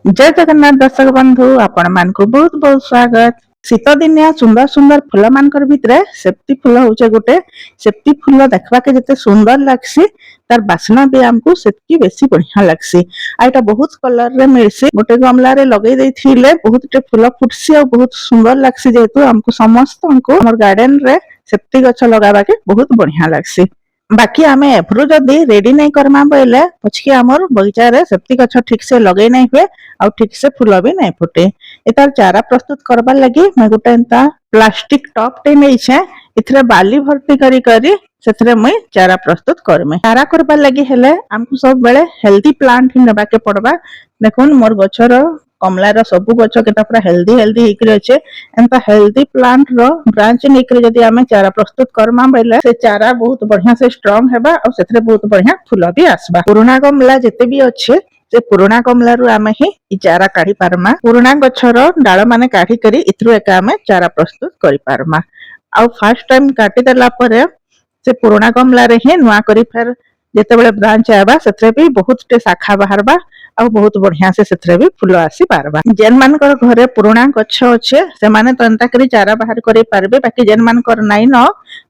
जय जगन्नाथ दर्शक बंधु आपण मानकु बहुत बहुत स्वागत। शीत दिनिया सुंदर सुंदर फूल मानकर भितरे सेप्ती फूल होचे गोटे। सेप्ती फूल देखबा के जते सुंदर लागसी तार बासना भी हमको सेतकी बेसी बढ़िया लागसी। आ एटा बहुत कलर रे मिलसी। गोटे गमला रे लगे देथिले बहुत टे फूल फुटसी और बहुत सुंदर लागसी जेतु हमको समस्त हमको हमर गार्डन रे सेप्ती गछ लगाबा के बहुत बढ़िया लागसी। बाकी आमे एफरु जदी रेडी नहीं करमा बोले पछके हमर बगीचा रे सेप्ती गछ ठीक से लगे नहीं हुए और ठीक से फूल भी नहीं फुटे। एतार चारा प्रस्तुत करबार लगी मैं गोटे एंता प्लास्टिक टॉप टे नहीं छे इथरे बाली भर्ती करी करी सेथरे मैं चारा प्रस्तुत करमे। चारा करबार लगी हेले हमको सब बेले हेल्दी प्लांट ही नेबा के पड़बा। देखुन मोर गछर कमलार सबु गछ केता पूरा हेल्दी हेल्दी हिकरी अच्छे। एंता हेल्दी प्लांट रो ब्रांच निकरी जदी आमे चारा प्रस्तुत करमा बेले से चारा बहुत बढ़िया से स्ट्रांग हेबा और सेथरे बहुत बढ़िया फूल भी आसबा। पुराना गमला जते भी अच्छे से पुराना गमला रु आमे ही इ चारा काढी पारमा। पुराना गछर डाळ माने काढी करी इथरु एका आमे चारा प्रस्तुत करि पारमा। आ फर्स्ट टाइम काटी देला परे से पुराना गमला रे ही नुआ करी फेर जेते बेले ब्रांच आबा सेथरे भी बहुत टे शाखा बाहरबा और बहुत बढ़िया से सेथरे भी फूल आसी पारबा। जेन मानकर घरे पुराना गछ अच्छे से माने तो एंता करी चारा बाहर करि पारबे। बाकी जेन मानकर नाइ न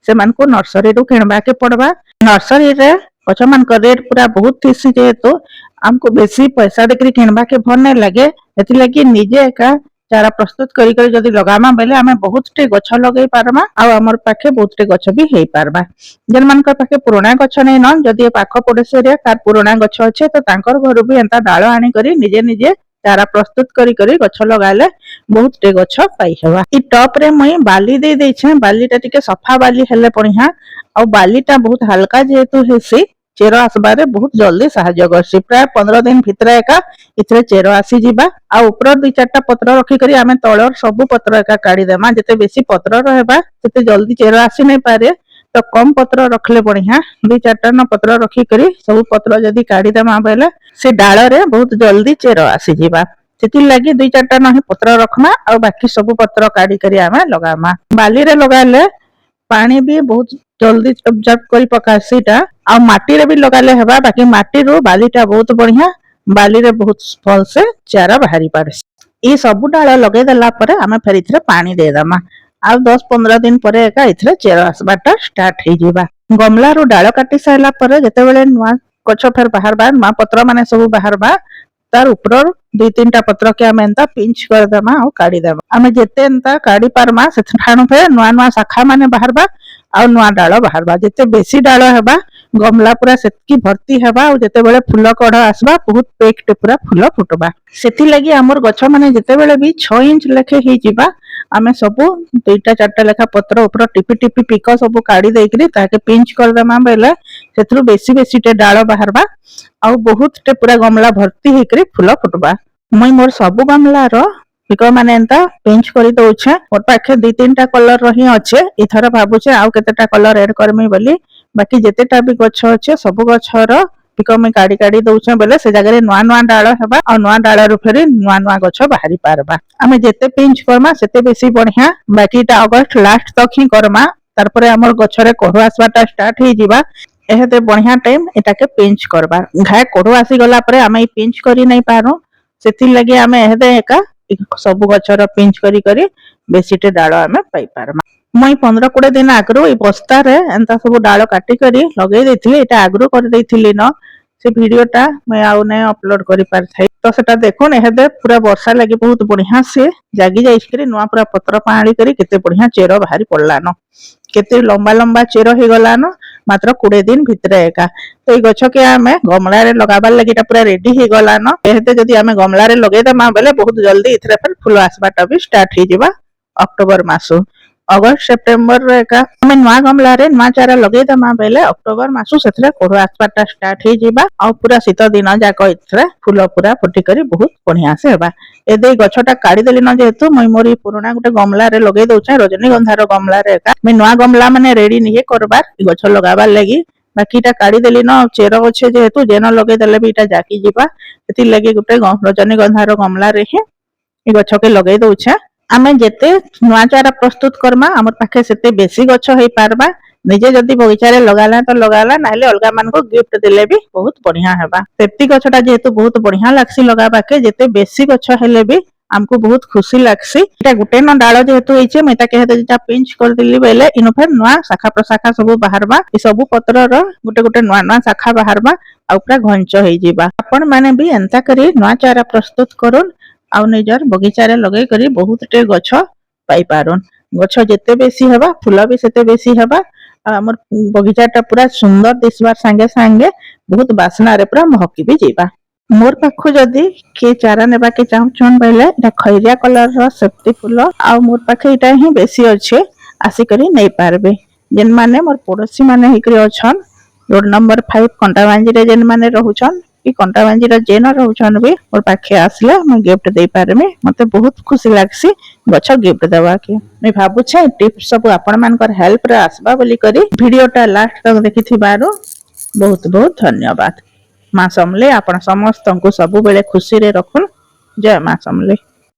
से मानको नर्सरी रु किणबा के पड़बा। नर्सरी रे गछ मानकर रेट पूरा बहुत थिसी जेहेतु हमको बेसी पैसा देकरी किणबा के भल नहीं लगे। एथि लगी निजे एका चारा प्रस्तुत करी करी जदी लगामा बेले हमें बहुत टे गछ लगेई पारमा और हमर पाखे बहुत टे गछ भी हेई पारबा। जेन मानकर पाखे पुराना गछ नहीं न जदी पाख पड़ोसी एरिया कार पुराना गछ अच्छे तो तांकर घर भी एंता डाळ आनी करी निजे निजे चारा प्रस्तुत करी करी गछ लगाले बहुत टे गछ पाई हेबा। इ टॉप रे मई बाली दे देई छे। बालीटा टिके सफा बाली हेले बढ़िया और बालीटा बहुत हल्का जेहेतु हेसी चेर आसबारे बहुत जल्दी साहाय्य करसी। प्राय 15 दिन भितरे एका इथरे चेर आसी जिबा आ ऊपर दु चारटा पत्र रखी करी आमे तळर सब पत्र एका काढी देमा। जते बेसी पत्र रहबा तते जल्दी चेर आसी नहीं पारे तो कम पत्र रखले बढ़िया। दु चारटा न पत्र रखी करी सब पत्र जदी काढी देमा बेले से डाळ रे बहुत जल्दी चेर आसी जिबा। सेति लागि दु चारटा न पत्र रखमा और बाकी सब पत्र काढी करी आमे लगामा। बाली रे लगाले पानी भी बहुत जल्दी ऑब्जर्व करी पकासीटा आ माटी रे भी लगाले हेबा। बाकी माटी रो बालीटा बहुत बढ़िया बाली रे बहुत फल से चारा बाहरी पारे। ई सब डाळ लगे देला परे हमें फेर इथरे पानी दे दमा आ 10-15 दिन परे एका इथरे चेर आसबाटा स्टार्ट हे जिबा। गमला रो डाळ काटी साइला परे जते बेले नुआ गछ फेर बाहरबा नुआ पत्र माने सब बाहरबा तार ऊपर 2-3टा पत्र के आमे एंता पिंच कर देमा और काढी देमा। आमे जेते एंता काढी पारमा सेठानु फेर नुआ नुआ शाखा माने बाहरबा और नुआ डाळ बाहरबा। जेते बेसी डाळ हेबा गमला पूरा सेतकी भर्ती हेबा और जेते बेले फूल कढ आसबा बहुत पेक्ट पूरा फूल फुटबा। सेति लागि हमर गछ माने जेते बेले भी 6 इंच लेखे ही जिबा आमे सबु 2-4टा लेखा पत्र ऊपर टिपी टिपी पिक सब काढी देकरी ताके पिंच कर देमा बेले सेथरु बेसी बेसी टे डाळ बाहरबा और बहुत टे पूरा गमला भर्ती हेकरी फूल फुटबा। मई मोर सबु गमला रो पिक माने एंता पिंच करी दउछे। मोर पाखे 2-3टा कलर रही अच्छे इथर भाबुछे आउ केतेटा कलर ऐड करमी बोली। बाकी जेतेटा भी गछ अच्छे सब गछर पिक में काढी काढी दउछे बेले से जगह नुआ नुआ डाळ हेबा और नुआ डाळ रु फेरी नुआ नुआ गछ बाहरी पारबा। आमे जेते पिंच करमा सेते बेसी बढ़िया। बाकी एटा अगस्त लास्ट तक ही करमा तार परे हमर गछरे कोढ़ आसबाटा स्टार्ट हे जिबा। एहेते बढ़िया टाइम एटाके पिंच करबा। घाय कोढ़ आसी गला परे आमे पिंच करी नहीं पारो सेति लागि आमे एहेते एका सब गछर पिंच करी करी बेसीटे डाळ आमे पाई पारमा। मई 15-20 दिन आगरो ए बस्ता रे एंता सब डाळ काटी करी लगे देथिली। एटा आगरो कर देथिली न से वीडियोटा मैं आउ नै अपलोड करि पार थाई तो सेटा देखोन एहेदे पूरा वर्षा लागि बहुत बढ़िया से जागी जाइछ करी नुआ पूरा पत्र पाणी करी केते बढ़िया चेरो बाहरी पड़ला न केते लंबा लंबा चेरो हे गला न मात्र 20 दिन भितरे एका। तो ई गछ के आमे गमला रे लगाबार लागिटा पूरा रेडी हे गला न। एहेते जदी आमे गमला रे लगे देमा बेले बहुत जल्दी इथरे फेर फूल आसबाटा भी स्टार्ट हे जिबा। अक्टोबर मासो अगस्त सेप्टेम्बर रे एका हमें नुआ गमला रे नुआ चारा लगे देमा बेले अक्टोबर मासु सेथरे कोढ़ आसबाटा स्टार्ट हे जिबा और पूरा शीत दिन जाक इथरे फूल पूरा फुटी करी बहुत बढ़िया से हेबा। एदे गछटा काढी देली न जेहेतु मई मोरी पुराना गुटे गमला रे लगे दउछे रजनीगंधार गमला रे एका मैं नुआ गमला माने रेडी निहे करबार गछ लगाबार लागि। बाकी इटा काढी देली न चेर अच्छे जेहेतु जेन लगे देले भी इटा जाकी जिबा सेति लागि गुटे रजनीगंधार गमला रे ही ए गछ के लगे दउछे। आमे जेते नुआ चारा प्रस्तुत करमा हमर पाखे सेते बेसी गछ हेई पारबा ନିଜେ ଯଦି ବଗିଚାରେ ଲଗାଲା ତ ଲଗାଲା ନାହେଲେ ଅଲଗା ମାନଙ୍କୁ गिफ्ट ଦେଲେ ବି ବହୁତ ବଢିଆ ହେବା। ସେପ୍ତି ଗଛଟା ଯେହେତୁ ବହୁତ ବଢିଆ ଲାଗ୍ସି ଲଗାବାକେ ଯେତେ ବେଶୀ ଗଛ ହେଲେ ବି ଆମକୁ ବହୁତ ଖୁସି ଲାଗ୍ସି। ଏଟା ଗୋଟେ ନ ଡାଳ ଯେହେତୁ ହେଇଛେ ମୁଇଁ ତାକେ ହେତେ ଯେଟା ପିଞ୍ଚ କରିଦେଲି ବେଲେ ଇନ ଫେର ନୂଆ ଶାଖା ପ୍ରଶାଖା ସବୁ ବାହାରବା। ଏ ସବୁ ପତ୍ରର ଗୋଟେ ଗୋଟେ ନୂଆ ନୂଆ ଶାଖା ବାହାରବା ଆଉ ପୁରା ଘଞ୍ଚ ହେଇଯିବା। ଆପଣ ମାନେ ବି ଏନ୍ତା କରି ନୂଆ ଚାରା ପ୍ରସ୍ତୁତ କରୁନ୍ ଆଉ ନିଜର ବଗିଚାରେ ଲଗେଇ କରି ବହୁତଟେ ଗଛ ପାଇପାରୁନ୍। ଗଛ ଯେତେ ବେଶୀ ହେବା ଫୁଲ ବି ସେତେ ବେଶୀ ହେବା ଆଉ ଆମର ବଗିଚାଟା ପୁରା ସୁନ୍ଦର ଦିଶବାର ସାଙ୍ଗେ ସାଙ୍ଗେ ବହୁତ ବାସ୍ନାରେ ପୁରା ମହକି ବି ଯିବା। मोर पाखु जदि किए चारा नेबाके चाहूछन बोले एटा खैरिया कलर रो सेप्ती फूल आ मोर पाखे एटा ही बेसी अच्छे आसिकरी नहीं पारबे। जेन माने मोर पड़ोसी माने हिकरी अछन रोड नंबर 5 कंटाबांजी रे जेन माने रहउछन कि कंटाबांजी रे जेन रहउछन भी मोर पाखे आसले मैं गिफ्ट दे पारमे। मते बहुत खुशी लागसी गछ गिफ्ट देवा के। मैं भाबु छे टिप्स सब आपण मानकर हेल्प रे आसबा बोली करी वीडियोटा लास्ट तक देखिथिबारो बहुत बहुत धन्यवाद। माँ समले आपण समस्त को सब बेले खुशी रे रखुन। जय माँ समले।